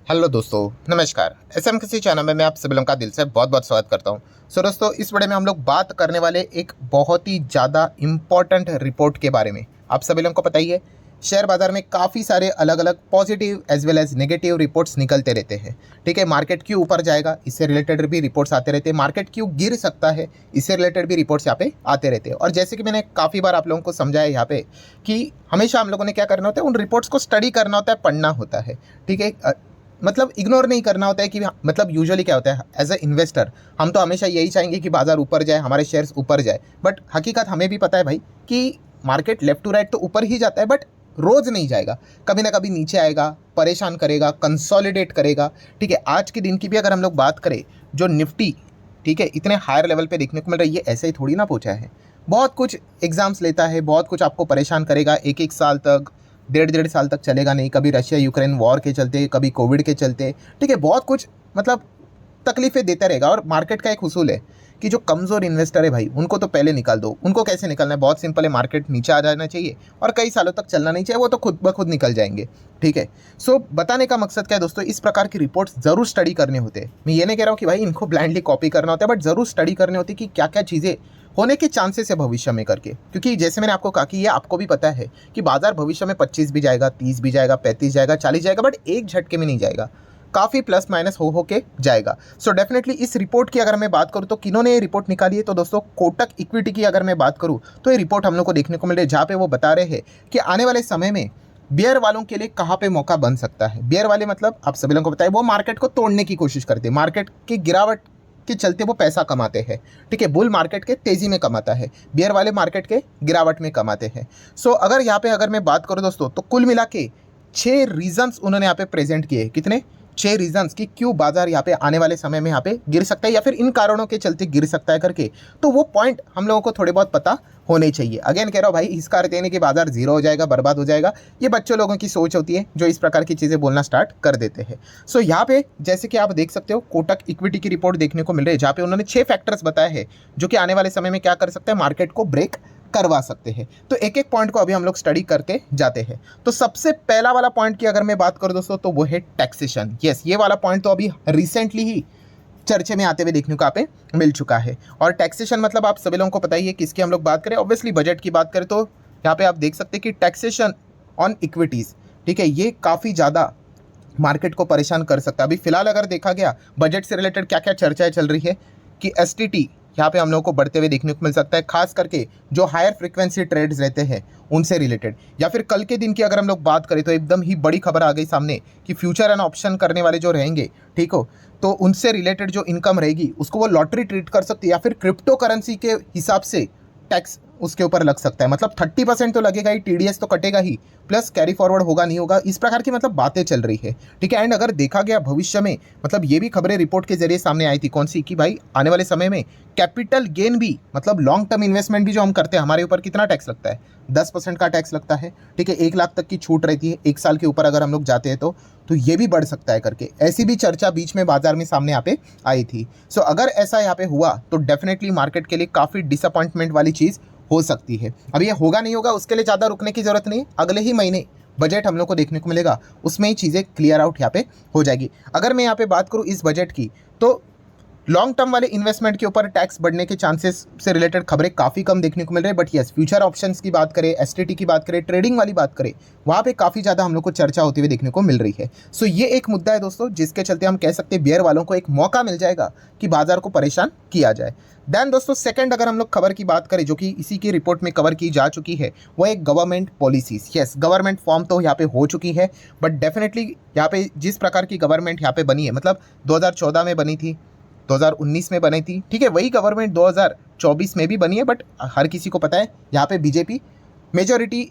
Hello दोस्तों, नमस्कार। SM किसी चैनल में मैं आप सभी लोगों का दिल से बहुत बहुत स्वागत करता हूं। दोस्तों, इस वीडियो में हम लोग बात करने वाले एक बहुत ही ज़्यादा इम्पॉर्टेंट रिपोर्ट के बारे में। आप सभी लोगों को पता ही है, शेयर बाजार में काफ़ी सारे अलग अलग positive as well as negative reports निकलते रहते हैं। ठीक है, मार्केट क्यों ऊपर जाएगा इससे रिलेटेड भी रिपोर्ट्स आते रहते हैं, मार्केट क्यों गिर सकता है इससे रिलेटेड भी रिपोर्ट्स यहाँ पे आते रहते हैं। और जैसे कि मैंने काफ़ी बार आप लोगों को समझाया यहाँ पे कि हमेशा हम लोगों ने क्या करना होता है, उन रिपोर्ट्स को स्टडी करना होता है, पढ़ना होता है। ठीक है, मतलब इग्नोर नहीं करना होता है कि मतलब यूजुअली क्या होता है, एज ए इन्वेस्टर हम तो हमेशा यही चाहेंगे कि बाजार ऊपर जाए, हमारे शेयर्स ऊपर जाए। बट हकीकत हमें भी पता है भाई कि मार्केट लेफ्ट टू राइट तो ऊपर ही जाता है, बट रोज नहीं जाएगा, कभी ना कभी नीचे आएगा, परेशान करेगा, कंसोलिडेट करेगा। ठीक है, आज के दिन की भी अगर हम लोग बात करें, जो निफ्टी ठीक है इतने हायर लेवल पे देखने को मिल रहा है, ये ऐसे ही थोड़ी ना पहुंचा है। बहुत कुछ एग्जाम्स लेता है, बहुत कुछ आपको परेशान करेगा, एक एक साल तक, डेढ़ डेढ़ साल तक चलेगा नहीं। कभी रशिया यूक्रेन वॉर के चलते, कभी कोविड के चलते, ठीक है, बहुत कुछ मतलब तकलीफें देता रहेगा। और मार्केट का एक उसूल है कि जो कमज़ोर इन्वेस्टर है भाई, उनको तो पहले निकाल दो। उनको कैसे निकालना है, बहुत सिंपल है, मार्केट नीचे आ जाना चाहिए और कई सालों तक चलना नहीं चाहिए, वो तो खुद ब खुद निकल जाएंगे। ठीक है, सो बताने का मकसद क्या है दोस्तों, इस प्रकार की रिपोर्ट्स ज़रूर स्टडी करने होते हैं। मैं ये नहीं कह रहा हूँ कि भाई इनको ब्लाइंडली कॉपी करना होता है, बट ज़रूर स्टडी करने होती है कि क्या क्या चीज़ें होने के चांसेस है भविष्य में करके। क्योंकि जैसे मैंने आपको कहा कि ये आपको भी पता है कि बाजार भविष्य में 25 भी जाएगा, 30 भी जाएगा, 35 जाएगा, 40 जाएगा, बट एक झटके में नहीं जाएगा, काफ़ी प्लस माइनस हो के जाएगा। सो डेफिनेटली इस रिपोर्ट की अगर मैं बात करूँ तो किन्होंने ये रिपोर्ट निकाली है, तो दोस्तों कोटक इक्विटी की अगर मैं बात करूँ तो ये रिपोर्ट हम लोग को देखने को मिल रही है, जहाँ पे वो बता रहे हैं कि आने वाले समय में बियर वालों के लिए कहाँ पे मौका बन सकता है। बियर वाले मतलब आप सभी लोगों को पता है, वो मार्केट को तोड़ने की कोशिश करते हैं, मार्केट की गिरावट के चलते वो पैसा कमाते हैं। ठीक है, बुल मार्केट के तेजी में कमाता है, बियर वाले मार्केट के गिरावट में कमाते हैं। सो अगर यहाँ पे अगर मैं बात करूँ दोस्तों, तो कुल मिला के 6 रीजंस उन्होंने यहाँ पे प्रेजेंट किए। कितने? 6 रीजंस कि क्यों बाजार यहाँ पे आने वाले समय में यहाँ पे गिर सकता है या फिर इन कारणों के चलते गिर सकता है करके। तो वो पॉइंट हम लोगों को थोड़े बहुत पता होने चाहिए। अगेन कह रहा हूँ भाई, इसका अर्थ ये नहीं कि बाजार जीरो हो जाएगा, बर्बाद हो जाएगा। ये बच्चों लोगों की सोच होती है जो इस प्रकार की चीज़ें बोलना स्टार्ट कर देते हैं। सो यहाँ पे जैसे कि आप देख सकते हो, कोटक इक्विटी की रिपोर्ट देखने को मिल रही है, जहाँ पे उन्होंने 6 फैक्टर्स बताए हैं जो कि आने वाले समय में क्या कर सकते हैं, मार्केट को ब्रेक करवा सकते हैं। तो एक एक पॉइंट को अभी हम लोग स्टडी करते जाते हैं। तो सबसे पहला वाला पॉइंट की अगर मैं बात करूं दोस्तों, तो वो है टैक्सेशन। यस, ये वाला पॉइंट तो अभी रिसेंटली ही चर्चे में आते हुए देखने को यहाँ पे मिल चुका है। और टैक्सेशन मतलब आप सभी लोगों को पता ही है किसकी हम लोग बात करें। ऑब्वियसली बजट की बात करें तो यहाँ पे आप देख सकते हैं कि टैक्सेशन ऑन इक्विटीज़, ठीक है, ये काफ़ी ज़्यादा मार्केट को परेशान कर सकता है। अभी फिलहाल अगर देखा गया बजट से रिलेटेड क्या क्या चर्चाएं चल रही है कि एसटीटी यहाँ पे हम लोगों को बढ़ते हुए देखने को मिल सकता है, खास करके जो हायर फ्रीक्वेंसी ट्रेड्स रहते हैं उनसे रिलेटेड। या फिर कल के दिन की अगर हम लोग बात करें तो एकदम ही बड़ी खबर आ गई सामने कि फ्यूचर एंड ऑप्शन करने वाले जो रहेंगे, ठीक हो, तो उनसे रिलेटेड जो इनकम रहेगी उसको वो लॉटरी ट्रीट कर सकती है, या फिर क्रिप्टो करेंसी के हिसाब से टैक्स उसके ऊपर लग सकता है। मतलब 30% तो लगेगा ही, टीडीएस तो कटेगा ही, प्लस कैरी फॉरवर्ड होगा नहीं होगा, इस प्रकार की मतलब बातें चल रही है। ठीक है, एंड अगर देखा गया भविष्य में, मतलब ये भी खबरें रिपोर्ट के जरिए सामने आई थी, कौन सी, कि भाई आने वाले समय में कैपिटल गेन भी, मतलब लॉन्ग टर्म इन्वेस्टमेंट भी जो हम करते हैं, हमारे ऊपर कितना टैक्स लगता है, 10% का टैक्स लगता है। ठीक है, 1 लाख तक की छूट रहती है, 1 साल के ऊपर अगर हम लोग जाते हैं तो ये भी बढ़ सकता है करके, ऐसी भी चर्चा बीच में बाजार में सामने यहाँ पे आई थी। सो अगर ऐसा यहाँ पे हुआ तो डेफिनेटली मार्केट के लिए काफ़ी डिसअपॉइंटमेंट वाली चीज़ हो सकती है। अब ये होगा नहीं होगा उसके लिए ज़्यादा रुकने की ज़रूरत नहीं, अगले ही महीने बजट हम लोग को देखने को मिलेगा, उसमें ही चीज़ें क्लियर आउट यहाँ पे हो जाएगी। अगर मैं यहाँ पे बात करूँ इस बजट की, तो लॉन्ग टर्म वाले इन्वेस्टमेंट के ऊपर टैक्स बढ़ने के चांसेस से रिलेटेड खबरें काफ़ी कम देखने को मिल रही है। बट यस, फ्यूचर ऑप्शंस की बात करें, एसटीटी की बात करें, ट्रेडिंग वाली बात करें, वहाँ पे काफ़ी ज़्यादा हम लोग को चर्चा होती हुई देखने को मिल रही है। सो ये एक मुद्दा है दोस्तों, जिसके चलते हम कह सकते हैं बियर वालों को एक मौका मिल जाएगा कि बाजार को परेशान किया जाए। देन दोस्तों सेकंड अगर हम लोग खबर की बात करें, जो कि इसी की रिपोर्ट में कवर की जा चुकी है, वो एक government policies. Yes, government form तो यहाँ पे हो चुकी है, बट डेफिनेटली यहाँ पे जिस प्रकार की गवर्नमेंट यहाँ पे बनी है, मतलब 2014 में बनी थी, 2019 में बनी थी, ठीक है, वही गवर्नमेंट 2024 में भी बनी है। बट हर किसी को पता है यहाँ पे बीजेपी मेजोरिटी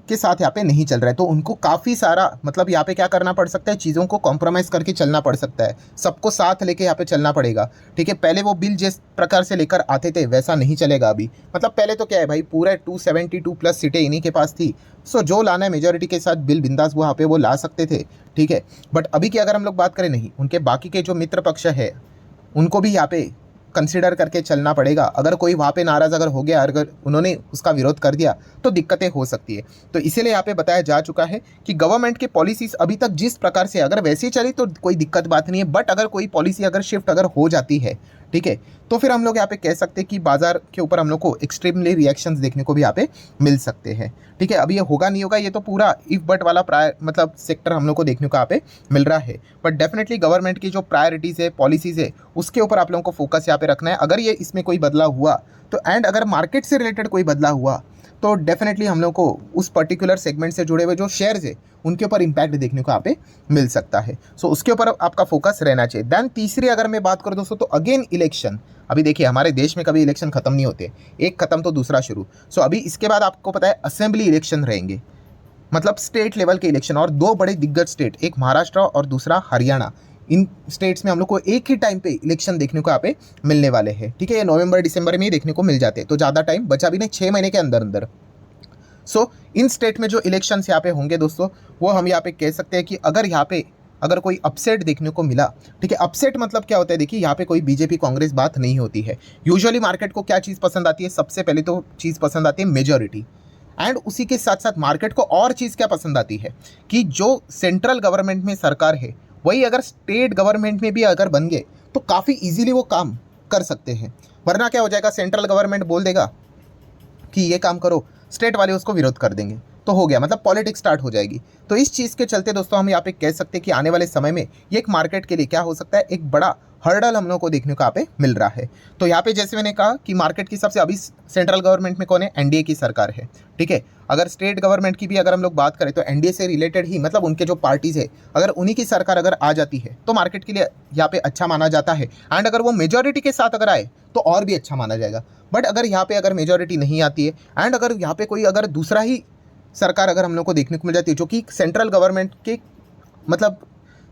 के साथ यहाँ पे नहीं चल रहा है, तो उनको काफ़ी सारा मतलब यहाँ पे क्या करना पड़ सकता है, चीज़ों को कॉम्प्रोमाइज़ करके चलना पड़ सकता है, सबको साथ लेके यहाँ पे चलना पड़ेगा। ठीक है, पहले वो बिल जिस प्रकार से लेकर आते थे वैसा नहीं चलेगा अभी। मतलब पहले तो क्या है भाई, पूरा 272 प्लस सीटें इन्हीं के पास थी, सो जो लाना है मेजोरिटी के साथ बिल बिंदास वो यहाँ पे वो ला सकते थे। ठीक है, बट अभी की अगर हम लोग बात करें, नहीं, उनके बाकी के जो मित्र पक्ष है उनको भी यहाँ पे कंसिडर करके चलना पड़ेगा। अगर कोई वहाँ पे नाराज़ अगर हो गया, अगर उन्होंने उसका विरोध कर दिया तो दिक्कतें हो सकती है। तो इसीलिए यहाँ पे बताया जा चुका है कि गवर्नमेंट की पॉलिसीज़ अभी तक जिस प्रकार से अगर वैसे ही चली तो कोई दिक्कत बात नहीं है, बट अगर कोई पॉलिसी अगर शिफ्ट अगर हो जाती है, ठीक है, तो फिर हम लोग यहाँ पे कह सकते हैं कि बाजार के ऊपर हम लोग को एक्सट्रीमली रिएक्शंस देखने को भी यहाँ पे मिल सकते हैं। ठीक है, अभी ये होगा नहीं होगा, ये तो पूरा इफ बट वाला मतलब सेक्टर हम लोग को देखने को यहाँ पे मिल रहा है। बट डेफिनेटली गवर्नमेंट की जो प्रायोरिटीज़ है, पॉलिसीज़ है, उसके ऊपर आप लोगों को फोकस यहाँ पे रखना है। अगर ये इसमें कोई बदलाव हुआ तो एंड अगर मार्केट से रिलेटेड कोई बदलाव हुआ तो डेफिनेटली हम लोग को उस पर्टिकुलर सेगमेंट से जुड़े हुए जो शेयर्स है उनके ऊपर इंपैक्ट देखने को यहाँ पे मिल सकता है। सो उसके ऊपर आपका फोकस रहना चाहिए। देन तीसरी अगर मैं बात करूँ दोस्तों, तो अगेन इलेक्शन। अभी देखिए हमारे देश में कभी इलेक्शन खत्म नहीं होते, एक खत्म तो दूसरा शुरू। सो अभी इसके बाद आपको पता है असेंबली इलेक्शन रहेंगे, मतलब स्टेट लेवल के इलेक्शन, और दो बड़े दिग्गज स्टेट, एक महाराष्ट्र और दूसरा हरियाणा, इन स्टेट्स में हम लोग को एक ही टाइम पे इलेक्शन देखने को यहाँ पे मिलने वाले हैं। ठीक है, ये नवंबर दिसंबर में ही देखने को मिल जाते हैं, तो ज़्यादा टाइम बचा भी नहीं, 6 महीने के अंदर अंदर। सो इन स्टेट में जो इलेक्शंस यहाँ पे होंगे दोस्तों, वो हम यहाँ पे कह सकते हैं कि अगर यहाँ पे अगर कोई अपसेट देखने को मिला, ठीक है, अपसेट मतलब क्या होता है, देखिए यहाँ पे कोई बीजेपी कांग्रेस बात नहीं होती है। यूजुअली मार्केट को क्या चीज़ पसंद आती है, सबसे पहले तो चीज़ पसंद आती है मेजॉरिटी, एंड उसी के साथ साथ मार्केट को और चीज़ क्या पसंद आती है कि जो सेंट्रल गवर्नमेंट में सरकार है वही अगर स्टेट गवर्नमेंट में भी अगर बन गए तो काफ़ी इजीली वो काम कर सकते हैं। वरना क्या हो जाएगा, सेंट्रल गवर्नमेंट बोल देगा कि ये काम करो, स्टेट वाले उसको विरोध कर देंगे, तो हो गया, मतलब पॉलिटिक्स स्टार्ट हो जाएगी। तो इस चीज़ के चलते दोस्तों हम यहाँ पे कह सकते हैं कि आने वाले समय में ये एक मार्केट के लिए क्या हो सकता है, एक बड़ा हर्डल हम लोग को देखने को यहाँ पे मिल रहा है। तो यहाँ पे जैसे मैंने कहा कि मार्केट की सबसे अभी सेंट्रल गवर्नमेंट में कौन है, एनडीए की सरकार है। ठीक है, अगर स्टेट गवर्नमेंट की भी अगर हम लोग बात करें तो एनडीए से रिलेटेड ही, मतलब उनके जो पार्टीज़ है अगर उन्हीं की सरकार अगर आ जाती है तो मार्केट के लिए यहाँ पे अच्छा माना जाता है, एंड अगर वो मेजॉरिटी के साथ अगर आए तो और भी अच्छा माना जाएगा। बट अगर यहाँ पे अगर मेजॉरिटी नहीं आती है एंड अगर यहाँ पे कोई अगर दूसरा ही सरकार अगर हम लोग को देखने को मिल जाती है जो कि सेंट्रल गवर्नमेंट के मतलब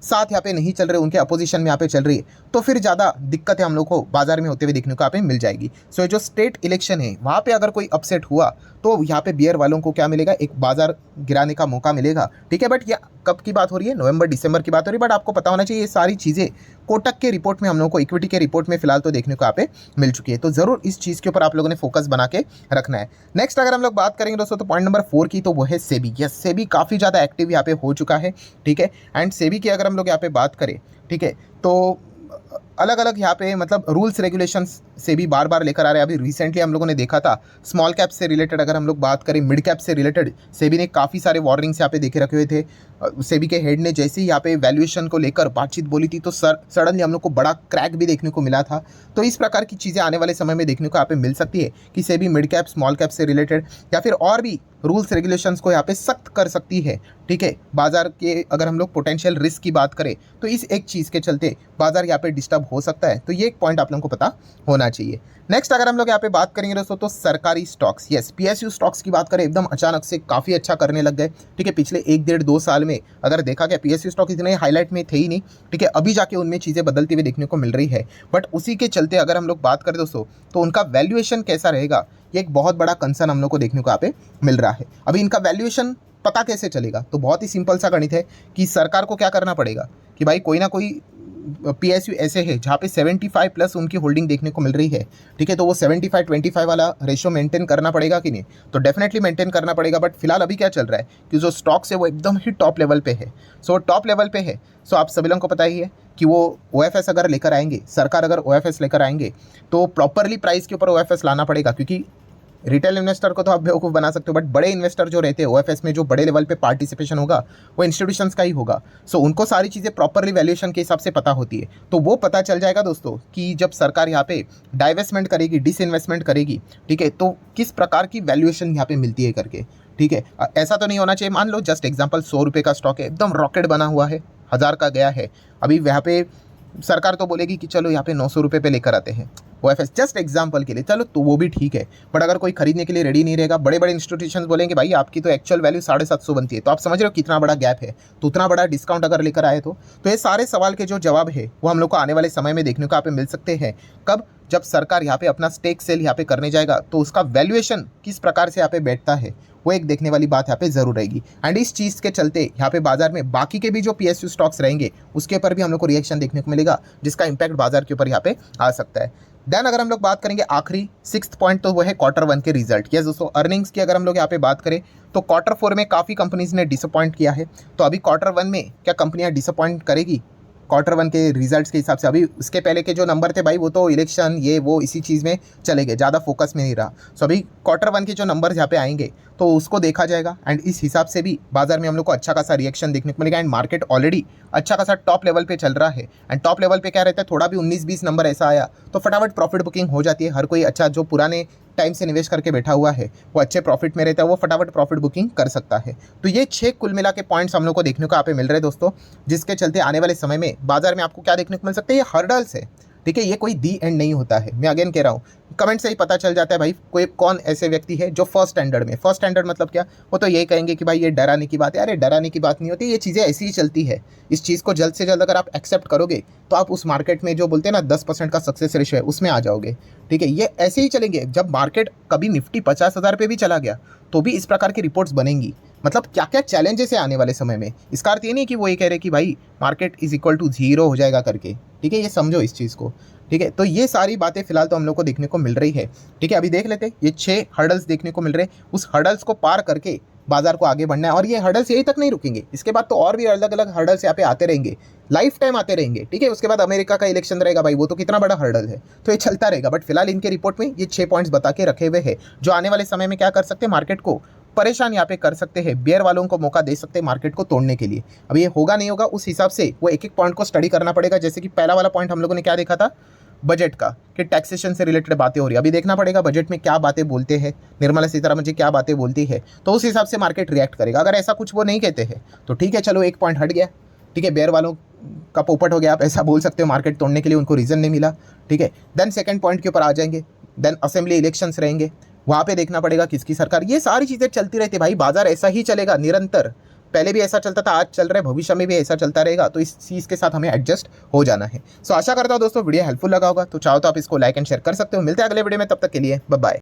साथ यहाँ पे नहीं चल रहे, उनके अपोजिशन में यहाँ पे चल रही है, तो फिर ज़्यादा दिक्कतें हम लोग को बाजार में होते हुए देखने को यहाँ पे मिल जाएगी। सो ये जो स्टेट इलेक्शन है वहाँ पे अगर कोई अपसेट हुआ तो यहाँ पे बियर वालों को क्या मिलेगा, एक बाजार गिराने का मौका मिलेगा। ठीक है, बट ये कब की बात हो रही है, नवंबर दिसंबर की बात हो रही है। बट आपको पता होना चाहिए ये सारी चीज़ें कोटक के रिपोर्ट में हम लोग को, इक्विटी के रिपोर्ट में फिलहाल तो देखने को यहाँ पे मिल चुकी है। तो ज़रूर इस चीज़ के ऊपर आप लोगों ने फोकस बना के रखना है। नेक्स्ट अगर हम लोग बात करेंगे दोस्तों तो पॉइंट नंबर 4 की, तो वो है सेबी। यस, सेबी काफ़ी ज़्यादा एक्टिव यहाँ पे हो चुका है। ठीक है, एंड सेबी की अगर हम लोग यहाँ पे बात करें, ठीक है, तो अलग अलग यहाँ पे मतलब रूल्स रेगुलेशंस से भी बार बार लेकर आ रहे हैं। अभी रिसेंटली हम लोगों ने देखा था स्मॉल कैप से रिलेटेड, अगर हम लोग बात करें मिड कैप से रिलेटेड, सेबी ने काफ़ी सारे वार्निंग्स यहाँ पे देखे रखे हुए थे। सेबी के हेड ने जैसे ही यहाँ पे वैल्यूएशन को लेकर बातचीत बोली थी तो सडनली हम लोग को बड़ा क्रैक भी देखने को मिला था। तो इस प्रकार की चीज़ें आने वाले समय में देखने को यहाँ पे मिल सकती है कि SEBI mid cap small cap से रिलेटेड या फिर और भी रूल्स रेगुलेशंस को यहाँ पे सख्त कर सकती है। ठीक है, बाजार के अगर हम लोग पोटेंशियल रिस्क की बात करें तो इस एक चीज़ के चलते बाजार यहाँ पे डिस्टर्ब हो सकता है। तो ये एक पॉइंट आप लोगों को पता होना चाहिए। नेक्स्ट अगर हम लोग यहाँ पे बात करेंगे दोस्तों तो सरकारी स्टॉक्स, यस, पीएसयू स्टॉक्स की बात करें, एकदम अचानक से काफ़ी अच्छा करने लग गए। ठीक है, पिछले 1-1.5-2 साल में अगर देखा गया पीएसयू स्टॉक इतने हाईलाइट में थे ही नहीं। ठीक है, अभी जाके उनमें चीज़ें बदलती हुई देखने को मिल रही है। बट उसी के चलते अगर हम लोग बात करें दोस्तों तो उनका वैल्यूएशन कैसा रहेगा, ये एक बहुत बड़ा कंसर्न हम लोग को देखने को यहाँ पे मिल रहा है। अभी इनका वैल्यूएशन पता कैसे चलेगा, तो बहुत ही सिंपल सा गणित है कि सरकार को क्या करना पड़ेगा कि भाई कोई ना कोई पीएसयू ऐसे है जहाँ पे 75 प्लस उनकी होल्डिंग देखने को मिल रही है। ठीक है, तो वो 75-25 वाला रेशियो मेंटेन करना पड़ेगा कि नहीं, तो डेफिनेटली मेंटेन करना पड़ेगा। बट फिलहाल अभी क्या चल रहा है कि जो स्टॉक्स है वो एकदम ही टॉप लेवल पे है। सो टॉप लेवल पे है, सो आप सभी लोगों को पता ही है कि वो ओएफएस अगर लेकर आएंगे, सरकार अगर ओएफएस लेकर आएंगे तो प्रॉपरली प्राइस के ऊपर ओएफएस लाना पड़ेगा, क्योंकि रिटेल इन्वेस्टर को तो आप बेवकूफ़ बना सकते हो, बट बड़े इन्वेस्टर जो रहते हैं ओएफएस में, जो बड़े लेवल पे पार्टिसिपेशन होगा वो इंस्टीट्यूशंस का ही होगा। सो उनको सारी चीज़ें प्रॉपरली वैल्यूएशन के हिसाब से पता होती है। तो वो पता चल जाएगा दोस्तों कि जब सरकार यहाँ पे डाइवेस्टमेंट करेगी, डिसइन्वेस्टमेंट करेगी, ठीक है, तो किस प्रकार की वैल्यूएशन यहाँ पे मिलती है करके। ठीक है, ऐसा तो नहीं होना चाहिए, मान लो जस्ट एग्जाम्पल 100 रुपये का स्टॉक है, एकदम रॉकेट बना हुआ है, 1000 का गया है, अभी यहाँ पे सरकार तो बोलेगी कि चलो यहाँ पे 900 रुपये पे लेकर आते हैं ओएफएस, जस्ट एग्जांपल के लिए, चलो तो वो भी ठीक है। बट अगर कोई खरीदने के लिए रेडी नहीं रहेगा, बड़े बड़े इंस्टीट्यूशंस बोलेंगे भाई आपकी तो एक्चुअल वैल्यू 750 बनती है, तो आप समझ रहे हो कितना बड़ा गैप है, तो उतना बड़ा डिस्काउंट अगर लेकर आए तो ये सारे सवाल के जो जवाब है वो हम लोग को आने वाले समय में देखने को यहाँ पे मिल सकते हैं। कब, जब सरकार यहाँ पे अपना स्टेक सेल यहाँ पे करने जाएगा तो उसका वैल्यूएशन किस प्रकार से यहाँ पे बैठता है वो एक देखने वाली बात यहाँ पे जरूर रहेगी। एंड इस चीज़ के चलते यहाँ पे बाजार में बाकी के भी जो पीएसयू स्टॉक्स रहेंगे उसके ऊपर भी हम लोग को रिएक्शन देखने को मिलेगा, जिसका इंपैक्ट बाजार के ऊपर यहाँ पे आ सकता है। देन अगर हम लोग बात करेंगे आखिरी 6th पॉइंट, तो वो है क्वार्टर 1 के रिजल्ट। यस दोस्तों, अर्निंग्स की अगर हम लोग यहाँ पे बात करें तो क्वार्टर 4 में काफ़ी कंपनीज ने डिसअपॉइंट किया है। तो अभी क्वार्टर 1 में क्या कंपनियाँ डिसअपॉइंट करेगी क्वार्टर 1 के रिजल्ट्स के हिसाब से? अभी उसके पहले के जो नंबर थे भाई, वो तो इलेक्शन ये वो इसी चीज़ में चले गए, ज़्यादा फोकस में नहीं रहा। सो अभी क्वार्टर 1 के जो नंबर्स यहाँ पे आएंगे तो उसको देखा जाएगा, एंड इस हिसाब से भी बाजार में हम लोग को अच्छा खासा रिएक्शन देखने को मिलेगा। एंड मार्केट ऑलरेडी अच्छा खासा टॉप लेवल पे चल रहा है। एंड टॉप लेवल पे क्या रहता है, थोड़ा भी 19-20 नंबर ऐसा आया तो फटाफट प्रॉफिट बुकिंग हो जाती है। हर कोई अच्छा जो पुराने टाइम से निवेश करके बैठा हुआ है वो अच्छे प्रॉफिट में रहता है, वो फटाफट प्रॉफिट बुकिंग कर सकता है। तो ये 6 कुल मिला के पॉइंट्स हम लोग को देखने को यहाँ पे मिल रहे हैं दोस्तों, जिसके चलते आने वाले समय में बाजार में आपको क्या देखने को मिल सकता है, ये हर्डल्स है। ठीक है, ये कोई दी एंड नहीं होता है। मैं अगेन कह रहा हूँ, कमेंट से ही पता चल जाता है भाई कोई कौन ऐसे व्यक्ति है जो फर्स्ट स्टैंडर्ड में। फर्स्ट स्टैंडर्ड मतलब क्या, वो तो यही कहेंगे कि भाई ये डराने की बात है। अरे डराने की बात नहीं होती, ये चीज़ें ऐसी ही चलती है। इस चीज़ को जल्द से जल्द अगर आप एक्सेप्ट करोगे तो आप उस मार्केट में जो बोलते हैं ना 10% का सक्सेस रेशियो है उसमें आ जाओगे। ठीक है, ये ऐसे ही चलेंगे। जब मार्केट कभी निफ्टी 50,000 पे भी चला गया तो भी इस प्रकार की रिपोर्ट्स बनेंगी। मतलब क्या क्या चैलेंजेस है आने वाले समय में। इसका अर्थ ये नहीं कि वो ये कह रहे कि भाई मार्केट इज इक्वल टू 0 हो जाएगा करके। ठीक है, ये समझो इस चीज़ को। ठीक है, तो ये सारी बातें फिलहाल तो हम लोग को देखने को मिल रही है। ठीक है, अभी देख लेते हैं, ये 6 हर्डल्स देखने को मिल रहे हैं। उस हर्डल्स को पार करके बाजार को आगे बढ़ना है, और ये हर्डल्स यही तक नहीं रुकेंगे। इसके बाद तो और भी अलग अलग हर्डल्स यहाँ पे आते रहेंगे, लाइफ टाइम आते रहेंगे। ठीक है, उसके बाद अमेरिका का इलेक्शन रहेगा भाई, वो तो कितना बड़ा हर्डल है, तो ये चलता रहेगा। बट फिलहाल इनके रिपोर्ट में ये 6 पॉइंट्स बता के रखे हुए हैं जो आने वाले समय में क्या कर सकते हैं, मार्केट को परेशान यहाँ पे कर सकते हैं। बियर वालों को मौका दे सकते हैं मार्केट को तोड़ने के लिए। अब ये होगा नहीं होगा, उस हिसाब से वो एक एक पॉइंट को स्टडी करना पड़ेगा। जैसे कि पहला वाला पॉइंट हम लोगों ने क्या देखा था, बजट का, कि टैक्सेशन से रिलेटेड बातें हो रही है। अभी देखना पड़ेगा बजट में क्या बातें बोलते हैं, निर्मला सीतारमण जी क्या बातें बोलती है, तो उस हिसाब से मार्केट रिएक्ट करेगा। अगर ऐसा कुछ वो नहीं कहते हैं तो ठीक है, चलो एक पॉइंट हट गया। ठीक है, बेयर वालों का पोपट हो गया, आप ऐसा बोल सकते हो, मार्केट तोड़ने के लिए उनको रीज़न नहीं मिला। ठीक है, देन सेकंड पॉइंट के ऊपर आ जाएंगे। देन असेंबली इलेक्शंस रहेंगे, वहाँ पे देखना पड़ेगा किसकी सरकार। ये सारी चीज़ें चलती रहती है भाई, बाजार ऐसा ही चलेगा निरंतर। पहले भी ऐसा चलता था, आज चल रहा है, भविष्य में भी ऐसा चलता रहेगा। तो इस चीज़ के साथ हमें एडजस्ट हो जाना है। सो आशा करता हूँ दोस्तों वीडियो हेल्पफुल लगा होगा। तो चाहो तो आप इसको लाइक एंड शेयर कर सकते हो। मिलते हैं अगले वीडियो में, तब तक के लिए बाय बाय।